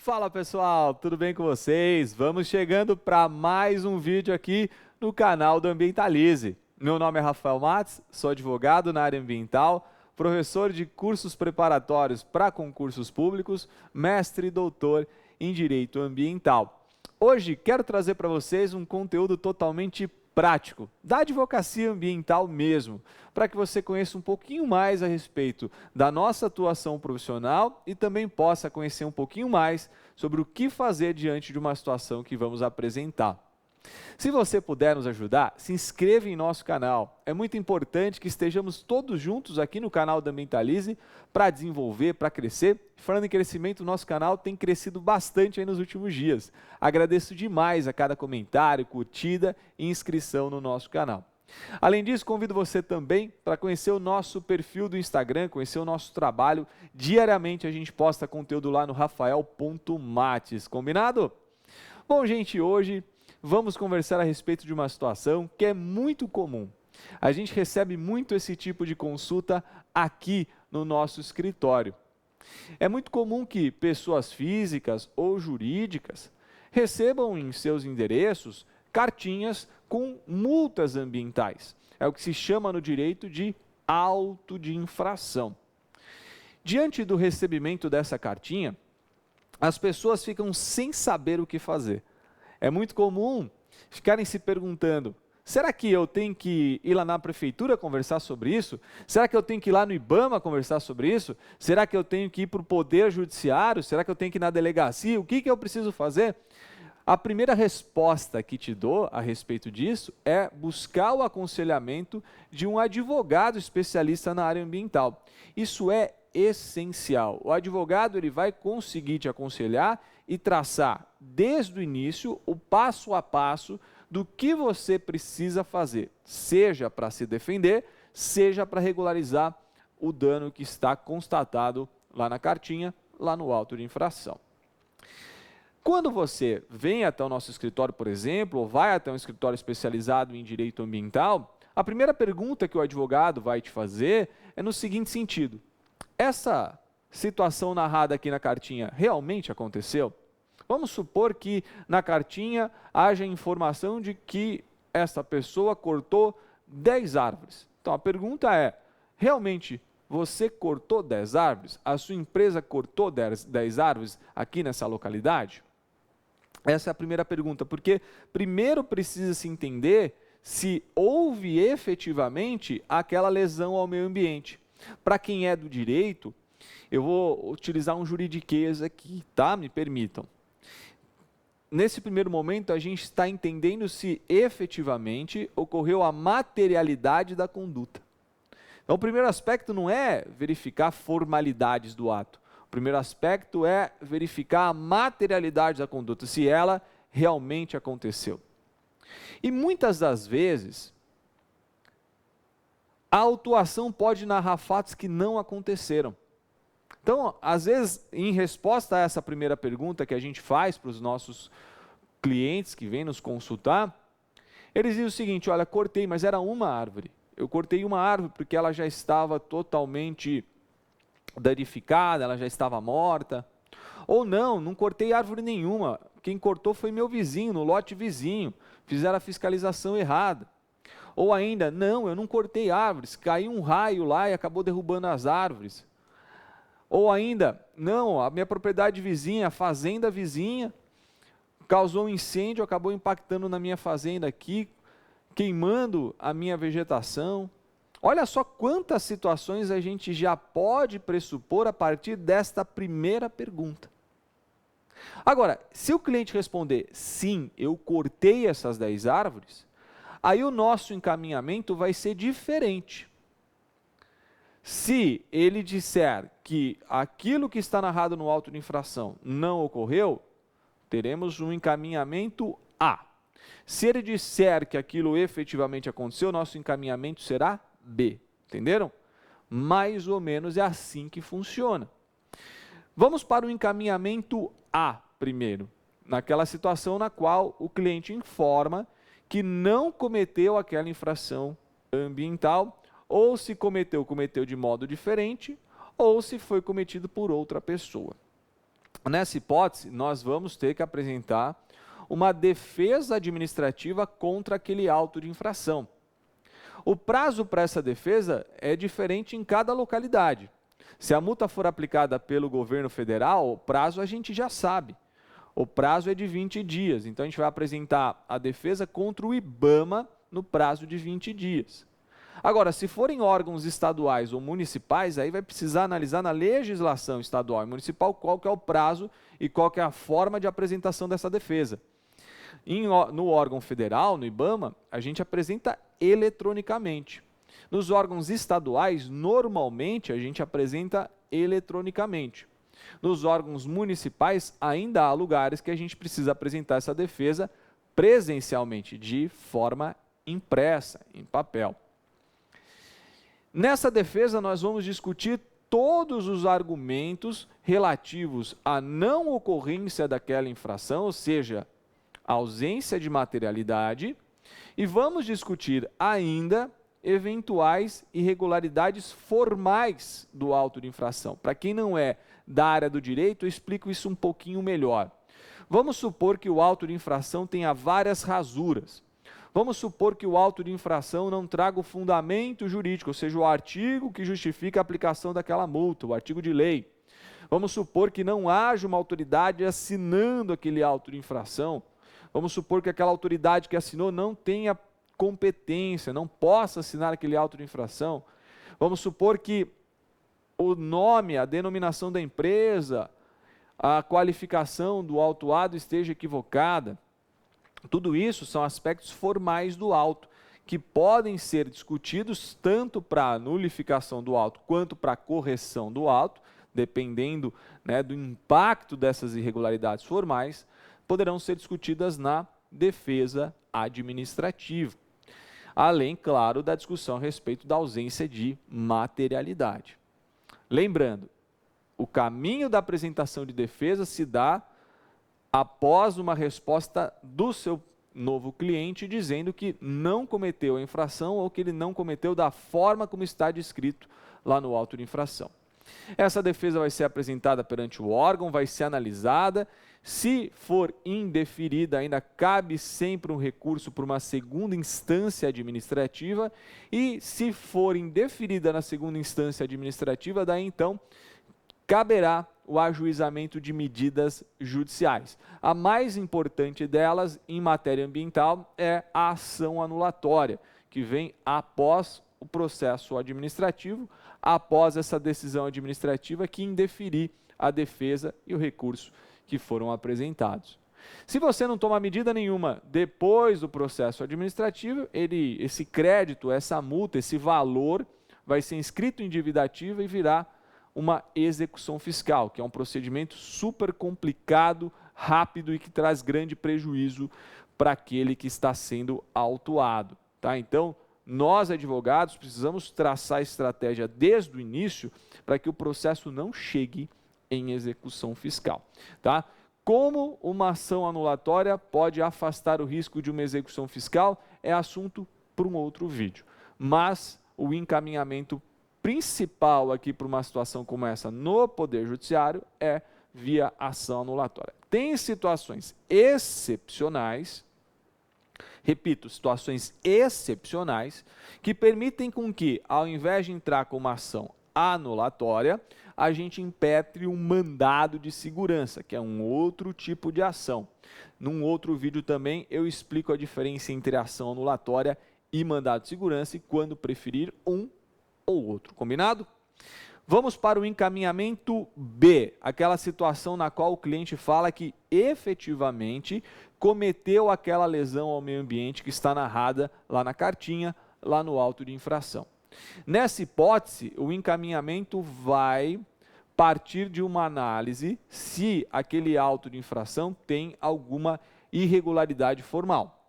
Fala pessoal, tudo bem com vocês? Vamos chegando para mais um vídeo aqui no canal do Ambientalize. Meu nome é Rafael Matos, sou advogado na área ambiental, professor de cursos preparatórios para concursos públicos, mestre e doutor em Direito Ambiental. Hoje quero trazer para vocês um conteúdo totalmente prático, da advocacia ambiental mesmo, para que você conheça um pouquinho mais a respeito da nossa atuação profissional e também possa conhecer um pouquinho mais sobre o que fazer diante de uma situação que vamos apresentar. Se você puder nos ajudar, se inscreva em nosso canal. É muito importante que estejamos todos juntos aqui no canal da Ambientalize para desenvolver, para crescer. Falando em crescimento, o nosso canal tem crescido bastante aí nos últimos dias. Agradeço demais a cada comentário, curtida e inscrição no nosso canal. Além disso, convido você também para conhecer o nosso perfil do Instagram, conhecer o nosso trabalho. Diariamente a gente posta conteúdo lá no rafael.mates, combinado? Bom, gente, hoje vamos conversar a respeito de uma situação que é muito comum. A gente recebe muito esse tipo de consulta aqui no nosso escritório. É muito comum que pessoas físicas ou jurídicas recebam em seus endereços cartinhas com multas ambientais. É o que se chama no direito de auto de infração. Diante do recebimento dessa cartinha, as pessoas ficam sem saber o que fazer. É muito comum ficarem se perguntando, será que eu tenho que ir lá na prefeitura conversar sobre isso? Será que eu tenho que ir lá no IBAMA conversar sobre isso? Será que eu tenho que ir para o Poder Judiciário? Será que eu tenho que ir na delegacia? O que eu preciso fazer? A primeira resposta que te dou a respeito disso é buscar o aconselhamento de um advogado especialista na área ambiental. Isso é essencial. O advogado ele vai conseguir te aconselhar e traçar desde o início o passo a passo do que você precisa fazer, seja para se defender, seja para regularizar o dano que está constatado lá na cartinha, lá no auto de infração. Quando você vem até o nosso escritório, por exemplo, ou vai até um escritório especializado em direito ambiental, a primeira pergunta que o advogado vai te fazer é no seguinte sentido: essa situação narrada aqui na cartinha realmente aconteceu? Vamos supor que na cartinha haja informação de que essa pessoa cortou 10 árvores. Então a pergunta é, realmente você cortou 10 árvores? A sua empresa cortou 10 árvores aqui nessa localidade? Essa é a primeira pergunta, porque primeiro precisa se entender se houve efetivamente aquela lesão ao meio ambiente. Para quem é do direito, eu vou utilizar um juridiquês aqui, tá? Me permitam. Nesse primeiro momento, a gente está entendendo se efetivamente ocorreu a materialidade da conduta. Então, o primeiro aspecto não é verificar formalidades do ato. O primeiro aspecto é verificar a materialidade da conduta, se ela realmente aconteceu. E muitas das vezes, a autuação pode narrar fatos que não aconteceram. Então, às vezes, em resposta a essa primeira pergunta que a gente faz para os nossos clientes que vêm nos consultar, eles dizem o seguinte: olha, cortei, mas era uma árvore. Eu cortei uma árvore porque ela já estava totalmente danificada, ela já estava morta. Ou não cortei árvore nenhuma. Quem cortou foi meu vizinho, no lote vizinho. Fizeram a fiscalização errada. Ou ainda, não, eu não cortei árvores, caiu um raio lá e acabou derrubando as árvores. Ou ainda, não, a minha propriedade vizinha, a fazenda vizinha, causou um incêndio, acabou impactando na minha fazenda aqui, queimando a minha vegetação. Olha só quantas situações a gente já pode pressupor a partir desta primeira pergunta. Agora, se o cliente responder, sim, eu cortei essas 10 árvores, aí o nosso encaminhamento vai ser diferente. Se ele disser que aquilo que está narrado no auto de infração não ocorreu, teremos um encaminhamento A. Se ele disser que aquilo efetivamente aconteceu, nosso encaminhamento será B. Entenderam? Mais ou menos é assim que funciona. Vamos para o encaminhamento A primeiro, naquela situação na qual o cliente informa que não cometeu aquela infração ambiental, ou se cometeu de modo diferente, ou se foi cometido por outra pessoa. Nessa hipótese, nós vamos ter que apresentar uma defesa administrativa contra aquele auto de infração. O prazo para essa defesa é diferente em cada localidade. Se a multa for aplicada pelo governo federal, o prazo a gente já sabe. O prazo é de 20 dias, então a gente vai apresentar a defesa contra o IBAMA no prazo de 20 dias. Agora, se forem órgãos estaduais ou municipais, aí vai precisar analisar na legislação estadual e municipal qual que é o prazo e qual que é a forma de apresentação dessa defesa. No órgão federal, no IBAMA, a gente apresenta eletronicamente. Nos órgãos estaduais, normalmente, a gente apresenta eletronicamente. Nos órgãos municipais, ainda há lugares que a gente precisa apresentar essa defesa presencialmente, de forma impressa, em papel. Nessa defesa, nós vamos discutir todos os argumentos relativos à não ocorrência daquela infração, ou seja, ausência de materialidade, e vamos discutir ainda eventuais irregularidades formais do auto de infração. Para quem não é da área do direito, eu explico isso um pouquinho melhor. Vamos supor que o auto de infração tenha várias rasuras. Vamos supor que o auto de infração não traga o fundamento jurídico, ou seja, o artigo que justifica a aplicação daquela multa, o artigo de lei. Vamos supor que não haja uma autoridade assinando aquele auto de infração. Vamos supor que aquela autoridade que assinou não tenha competência, não possa assinar aquele auto de infração. Vamos supor que o nome, a denominação da empresa, a qualificação do autuado esteja equivocada. Tudo isso são aspectos formais do auto, que podem ser discutidos tanto para a nulificação do auto quanto para a correção do auto, dependendo, né, do impacto dessas irregularidades formais, poderão ser discutidas na defesa administrativa. Além, claro, da discussão a respeito da ausência de materialidade. Lembrando, o caminho da apresentação de defesa se dá após uma resposta do seu novo cliente dizendo que não cometeu a infração ou que ele não cometeu da forma como está descrito lá no auto de infração. Essa defesa vai ser apresentada perante o órgão, vai ser analisada. Se for indeferida, ainda cabe sempre um recurso por uma segunda instância administrativa. E se for indeferida na segunda instância administrativa, daí então caberá o ajuizamento de medidas judiciais. A mais importante delas, em matéria ambiental, é a ação anulatória, que vem após o processo administrativo, após essa decisão administrativa que indeferir a defesa e o recurso que foram apresentados. Se você não toma medida nenhuma depois do processo administrativo, esse crédito, essa multa, esse valor vai ser inscrito em dívida ativa e virá uma execução fiscal, que é um procedimento super complicado, rápido e que traz grande prejuízo para aquele que está sendo autuado. Tá? Então, nós advogados precisamos traçar estratégia desde o início para que o processo não chegue em execução fiscal. Tá? Como uma ação anulatória pode afastar o risco de uma execução fiscal é assunto para um outro vídeo. Mas o encaminhamento principal aqui para uma situação como essa no Poder Judiciário é via ação anulatória. Tem situações excepcionais, repito, situações excepcionais, que permitem com que, ao invés de entrar com uma ação anulatória, a gente impetre um mandado de segurança, que é um outro tipo de ação. Num outro vídeo também eu explico a diferença entre ação anulatória e mandado de segurança e quando preferir um ou outro, combinado? Vamos para o encaminhamento B, aquela situação na qual o cliente fala que efetivamente cometeu aquela lesão ao meio ambiente que está narrada lá na cartinha, lá no auto de infração. Nessa hipótese, o encaminhamento vai partir de uma análise se aquele auto de infração tem alguma irregularidade formal.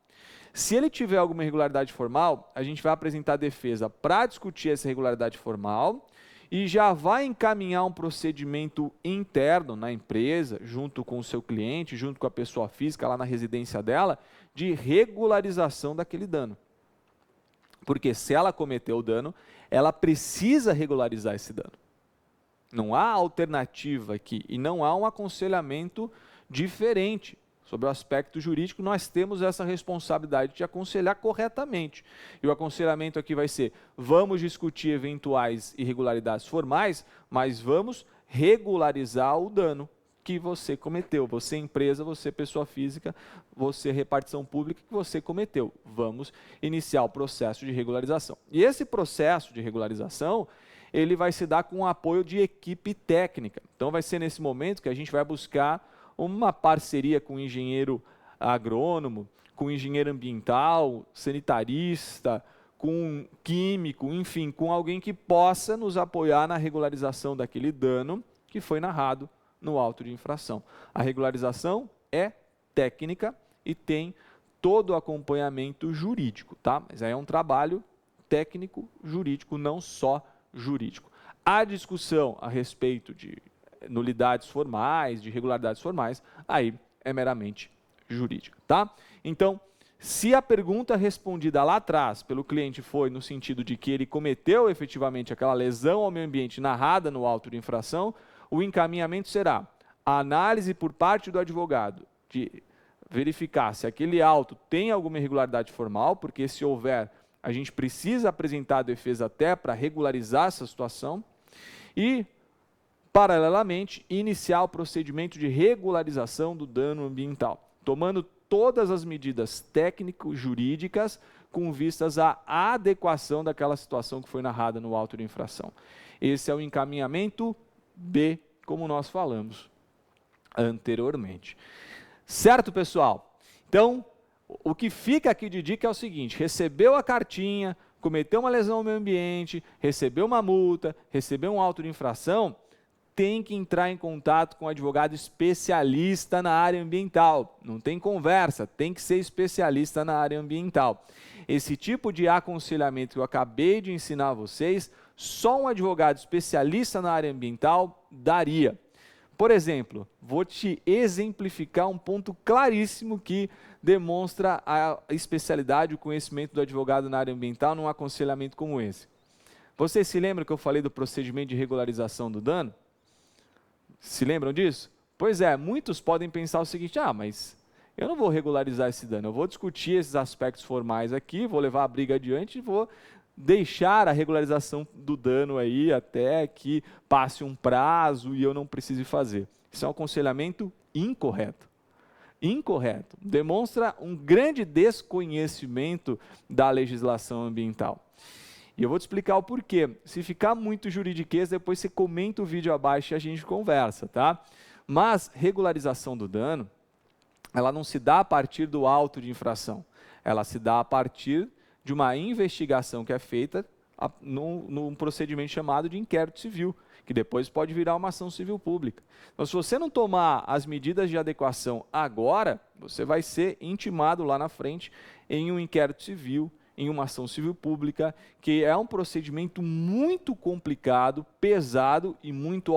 Se ele tiver alguma irregularidade formal, a gente vai apresentar a defesa para discutir essa irregularidade formal e já vai encaminhar um procedimento interno na empresa, junto com o seu cliente, junto com a pessoa física lá na residência dela, de regularização daquele dano. Porque se ela cometeu o dano, ela precisa regularizar esse dano. Não há alternativa aqui e não há um aconselhamento diferente. Sobre o aspecto jurídico, nós temos essa responsabilidade de aconselhar corretamente. E o aconselhamento aqui vai ser, vamos discutir eventuais irregularidades formais, mas vamos regularizar o dano que você cometeu. Você empresa, você pessoa física, você repartição pública que você cometeu. Vamos iniciar o processo de regularização. E esse processo de regularização, ele vai se dar com o apoio de equipe técnica. Então vai ser nesse momento que a gente vai buscar uma parceria com engenheiro agrônomo, com engenheiro ambiental, sanitarista, com químico, enfim, com alguém que possa nos apoiar na regularização daquele dano que foi narrado no auto de infração. A regularização é técnica e tem todo o acompanhamento jurídico, tá? Mas aí é um trabalho técnico, jurídico, não só jurídico. A discussão a respeito de nulidades formais, de irregularidades formais, aí é meramente jurídica, tá? Então, se a pergunta respondida lá atrás pelo cliente foi no sentido de que ele cometeu efetivamente aquela lesão ao meio ambiente narrada no auto de infração, o encaminhamento será a análise por parte do advogado de verificar se aquele auto tem alguma irregularidade formal, porque se houver, a gente precisa apresentar a defesa até para regularizar essa situação e paralelamente, iniciar o procedimento de regularização do dano ambiental, tomando todas as medidas técnico-jurídicas com vistas à adequação daquela situação que foi narrada no auto de infração. Esse é o encaminhamento B, como nós falamos anteriormente. Certo, pessoal? Então, o que fica aqui de dica é o seguinte, recebeu a cartinha, cometeu uma lesão ao meio ambiente, recebeu uma multa, recebeu um auto de infração, tem que entrar em contato com um advogado especialista na área ambiental. Não tem conversa, tem que ser especialista na área ambiental. Esse tipo de aconselhamento que eu acabei de ensinar a vocês, só um advogado especialista na área ambiental daria. Por exemplo, vou te exemplificar um ponto claríssimo que demonstra a especialidade e o conhecimento do advogado na área ambiental num aconselhamento como esse. Vocês se lembram que eu falei do procedimento de regularização do dano? Se lembram disso? Pois é, muitos podem pensar o seguinte, mas eu não vou regularizar esse dano, eu vou discutir esses aspectos formais aqui, vou levar a briga adiante e vou deixar a regularização do dano aí até que passe um prazo e eu não precise fazer. Isso é um aconselhamento incorreto. Incorreto. Demonstra um grande desconhecimento da legislação ambiental. E eu vou te explicar o porquê. Se ficar muito juridiquês, depois você comenta o vídeo abaixo e a gente conversa, tá? Mas regularização do dano, ela não se dá a partir do auto de infração. Ela se dá a partir de uma investigação que é feita num procedimento chamado de inquérito civil, que depois pode virar uma ação civil pública. Então, se você não tomar as medidas de adequação agora, você vai ser intimado lá na frente em um inquérito civil, em uma ação civil pública, que é um procedimento muito complicado, pesado e muito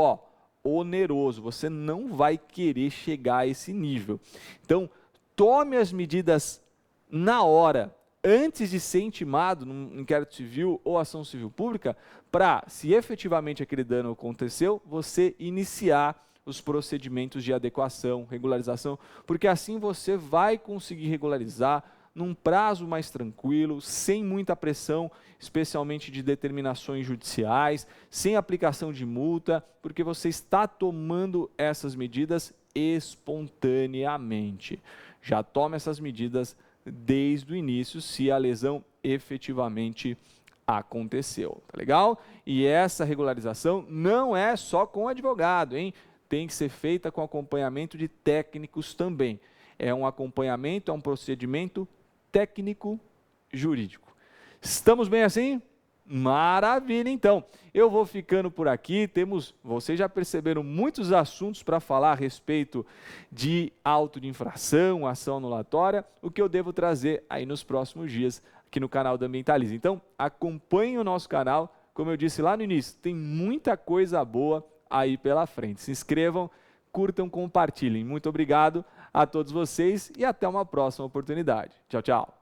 oneroso. Você não vai querer chegar a esse nível. Então, tome as medidas na hora, antes de ser intimado num inquérito civil ou ação civil pública, para, se efetivamente aquele dano aconteceu, você iniciar os procedimentos de adequação, regularização, porque assim você vai conseguir regularizar num prazo mais tranquilo, sem muita pressão, especialmente de determinações judiciais, sem aplicação de multa, porque você está tomando essas medidas espontaneamente. Já tome essas medidas desde o início, se a lesão efetivamente aconteceu, tá legal? E essa regularização não é só com o advogado, hein? Tem que ser feita com acompanhamento de técnicos também. É um acompanhamento, é um procedimento técnico jurídico. Estamos bem assim? Maravilha, então. Eu vou ficando por aqui, vocês já perceberam muitos assuntos para falar a respeito de auto de infração, ação anulatória, o que eu devo trazer aí nos próximos dias aqui no canal da Ambientalize. Então, acompanhe o nosso canal, como eu disse lá no início, tem muita coisa boa aí pela frente. Se inscrevam, curtam, compartilhem. Muito obrigado a todos vocês e até uma próxima oportunidade. Tchau, tchau.